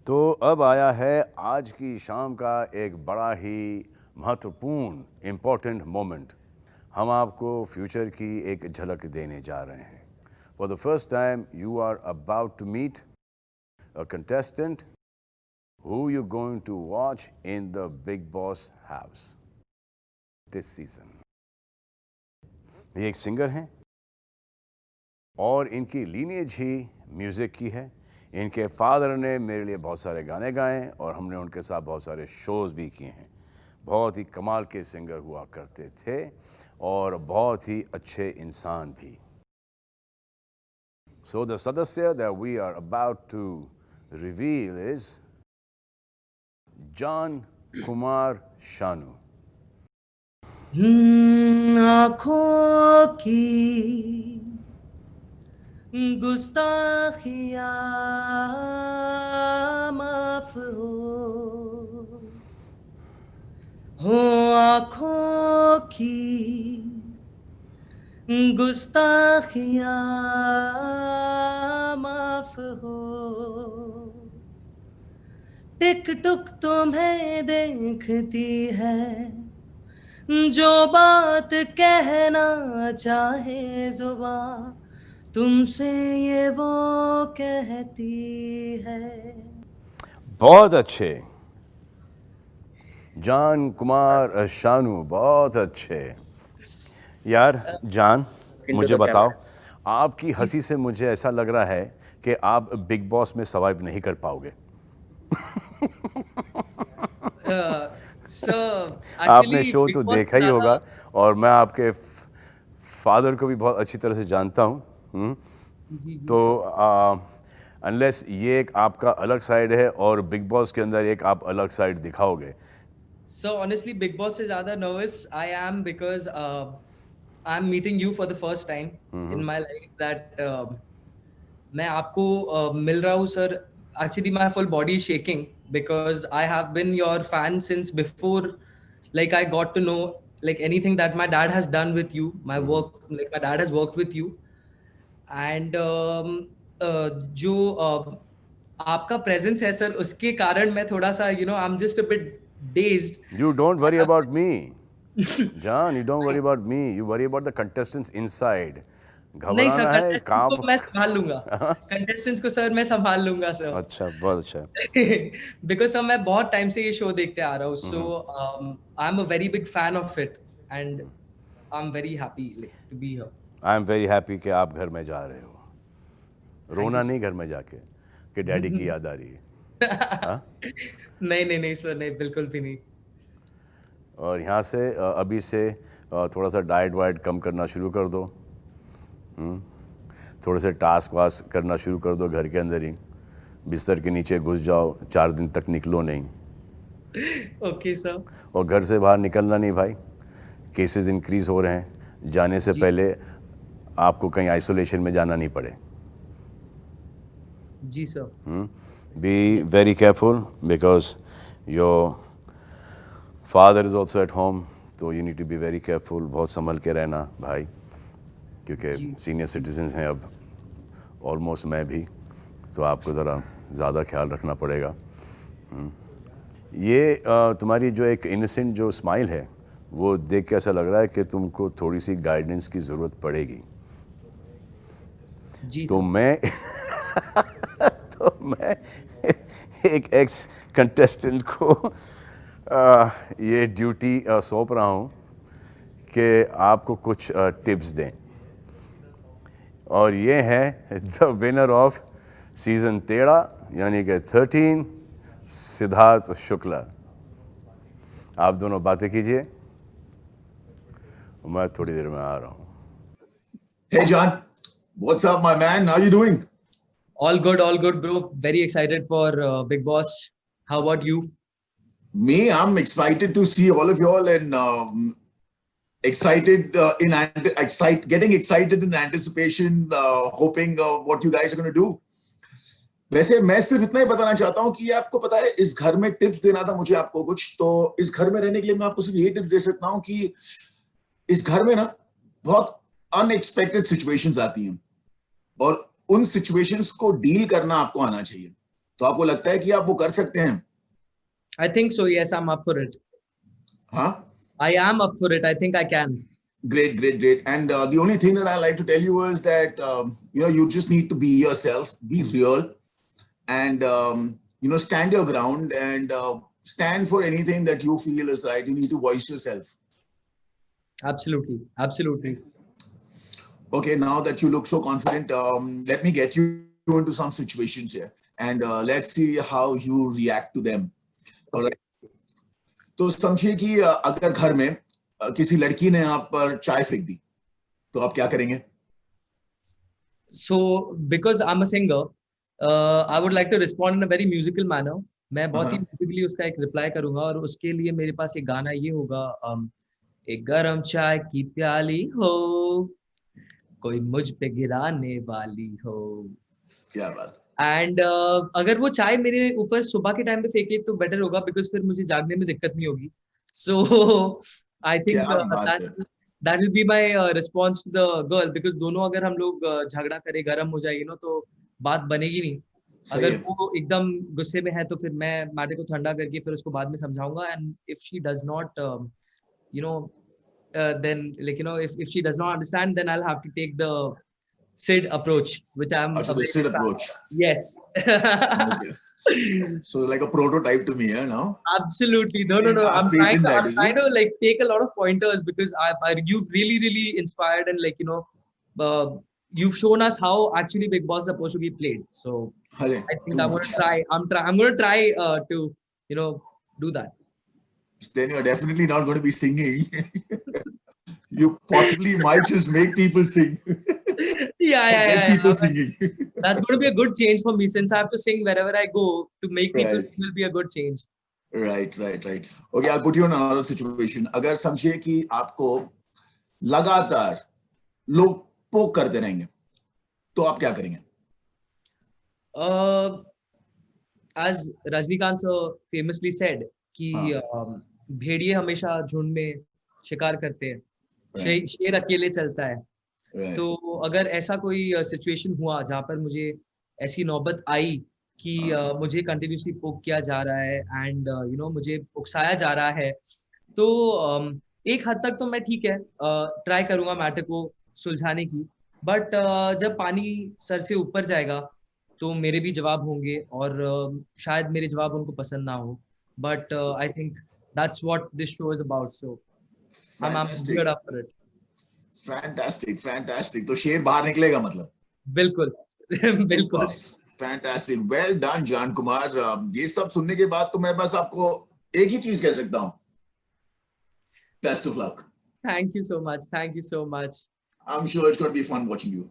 तो अब आया है आज की शाम का एक बड़ा ही महत्वपूर्ण इम्पोर्टेंट मोमेंट। हम आपको फ्यूचर की एक झलक देने जा रहे हैं। For the first time you are about to meet a contestant who you're going to watch in the Big Boss house this season. ये एक सिंगर हैं और इनकी लीनेज ही म्यूज़िक की है। इनके फादर ने मेरे लिए बहुत सारे गाने गाए और हमने उनके साथ बहुत सारे शोज़ भी किए हैं। बहुत ही कमाल के सिंगर हुआ करते थे और बहुत ही अच्छे इंसान भी। So the सदस्य that we are about to reveal is Jaan Kumar Sanu. आँखों की गुस्ताखियाँ माफ हो आँखों की गुस्ताखियाँ माफ हो। टिक टुक तुम्हें देखती है, जो बात कहना चाहे जुबां तुमसे ये वो कहती है। बहुत अच्छे जॉन कुमार शानू, बहुत अच्छे। यार जान, into मुझे the बताओ, camera. आपकी हंसी से मुझे ऐसा लग रहा है कि आप बिग बॉस में सर्वाइव नहीं कर पाओगे। So आपने actually शो Big तो Boss देखा ही ज़्यादा होगा और मैं आपके फादर को भी बहुत अच्छी तरह से जानता हूँ। जी तो सर। अनलेस ये एक आपका अलग साइड है और बिग बॉस के अंदर एक आप अलग साइड दिखाओगे। So honestly, Big Boss से ज़्यादा nervous I am because I'm meeting you for the first time in my life that मैं आपको मिल रहा हूँ sir. Actually, my full body is shaking because I have been your fan since before, like I got to know like anything that my dad has done with you, my work, like my dad has worked with you, and जो आपका presence है sir, उसके कारण मैं थोड़ा सा I'm just a bit dazed. You don't worry about me, John. You don't worry about me. You worry about the contestants inside. नहीं sir, घबराना है कंटेस्टेंट्स को कांप। मैं संभाल लूंगा। कंटेस्टेंट्स को सर मैं संभाल लूंगा सर। अच्छा, बहुत अच्छा। बिकॉज सर मैं बहुत टाइम से ये शो देखते आ रहा हूँ, so I am a very big fan of it and I am very happy to be here. I am very happy कि आप घर में जा रहे हो। थैंक यू रोना नहीं सर। घर में जाके कि डैडी की याद आ रही है। हाँ? नहीं नहीं नहीं सर, नहीं बिल्कुल भी नहीं। और यहाँ से अभी से थोड़ा सा डाइट वाइट कम करना शुरू कर दो। थोड़े से टास्क वास्क करना शुरू कर दो घर के अंदर ही। बिस्तर के नीचे घुस जाओ, 4 दिन तक निकलो नहीं। Okay sir. और घर से बाहर निकलना नहीं भाई। केसेस इंक्रीज़ हो रहे हैं। जाने से जी पहले आपको कहीं आइसोलेशन में जाना नहीं पड़े। जी sir. Be very careful because your father is also at home, तो you need to be very careful. बहुत संभल के रहना भाई, क्योंकि जी सीनियर सिटीजन्स हैं अब, ऑलमोस्ट मैं भी, तो आपको ज़रा ज़्यादा ख्याल रखना पड़ेगा। ये तुम्हारी जो एक इनोसेंट जो स्माइल है, वो देख के ऐसा लग रहा है कि तुमको थोड़ी सी गाइडेंस की ज़रूरत पड़ेगी। जी तो सर। मैं एक एक्स कंटेस्टेंट को ये ड्यूटी सौंप रहा हूँ कि आपको कुछ टिप्स दें। और ये है द विनर ऑफ सीज़न 13 यानी कि 13, सिद्धार्थ शुक्ला। आप दोनों बातें कीजिए, मैं थोड़ी देर में आ रहा हूँ। Hey John, what's up, my man? How you doing? All good bro, very excited for Big Boss. How about you? Me, I'm excited to see all of y'all and getting excited in anticipation, hoping what you guys are going to do. वैसे मैं सिर्फ इतना ही बताना चाहता हूँ कि ये आपको पता है, इस घर में टिप्स देना था मुझे आपको कुछ, तो इस घर में रहने के लिए मैं आपको सिर्फ ये टिप्स दे सकता हूँ कि इस घर में ना बहुत अनएक्सपेक्टेड सिचुएशंस आती हैं और उन सिचुएशंस को डील करना आपको आना चाहिए। तो आपको लगता है कि आप वो कर सकते हैं? I think so. Yes, I'm up for it. हाँ, I am up for it. I think I can. great. And the only thing that I like to tell you is that you just need to be yourself, be real, and stand your ground and stand for anything that you feel is right. You need to voice yourself. Absolutely. Okay, now that you look so confident, let me get you into some situations here, and let's see how you react to them. All right. तो समझिए कि अगर घर में किसी लड़की ने आप पर चाय फेंक दी, तो आप क्या करेंगे? So, because I'm a singer, I would like to respond in a very musical manner. मैं बहुत ही musically उसका एक reply करूंगा और उसके लिए मेरे पास एक गाना ये होगा, एक गरम चाय की प्याली हो, कोई मुझ पे गिराने वाली हो. क्या बात. एंड अगर वो चाय मेरे ऊपर सुबह के टाइम पे फेंके तो बेटर होगा, बिकॉज फिर मुझे जागने में दिक्कत नहीं होगी. So I think that will be my response to the girl, because दोनों अगर हम लोग झगड़ा करें, गर्म हो जाएगी ना, तो बात बनेगी नहीं. अगर वो एकदम गुस्से में है तो फिर मैं मैटर को ठंडा करके फिर उसको बाद में समझाऊंगा. And if she does not then, like, if she does not understand, then I'll have to take the Sid approach, which I'm the Sid approach. Yes. Okay. So like a prototype to me, now. Absolutely. No. I'm trying to like take a lot of pointers, because you've really inspired, and like, you've shown us how actually Bigg Boss is supposed to be played. So I think I'm going to try to do that. Then you're definitely not going to be singing. You possibly might just make people sing. Yeah. People singing. That's going to be a good change for me, since I have to sing wherever I go. To make people sing will be a good change. Right. Okay, I'll put you in another situation. अगर समझिए कि आपको लगातार लोग पोक करते रहेंगे, तो आप क्या करेंगे? As Rajnikant sir famously said कि भेड़िए हमेशा झुंड में शिकार करते हैं, शेर अकेले चलता है. तो अगर ऐसा कोई सिचुएशन हुआ जहाँ पर मुझे ऐसी नौबत आई कि मुझे कंटिन्यूसली पोक किया जा रहा है एंड मुझे उकसाया जा रहा है, तो एक हद तक तो मैं ठीक है ट्राई करूंगा मैटर को सुलझाने की. बट जब पानी सर से ऊपर जाएगा तो मेरे भी जवाब होंगे, और शायद मेरे जवाब उनको पसंद ना हो. But I think that's what this show is about. So I'm good up for it. Fantastic. तो शेर बाहर निकलेगा मतलब? बिल्कुल. Fantastic. Well done, जान कुमार. ये सब सुनने के बाद तो मैं बस आपको एक ही चीज कह सकता हूँ. Best of luck. Thank you so much. I'm sure it's going to be fun watching you.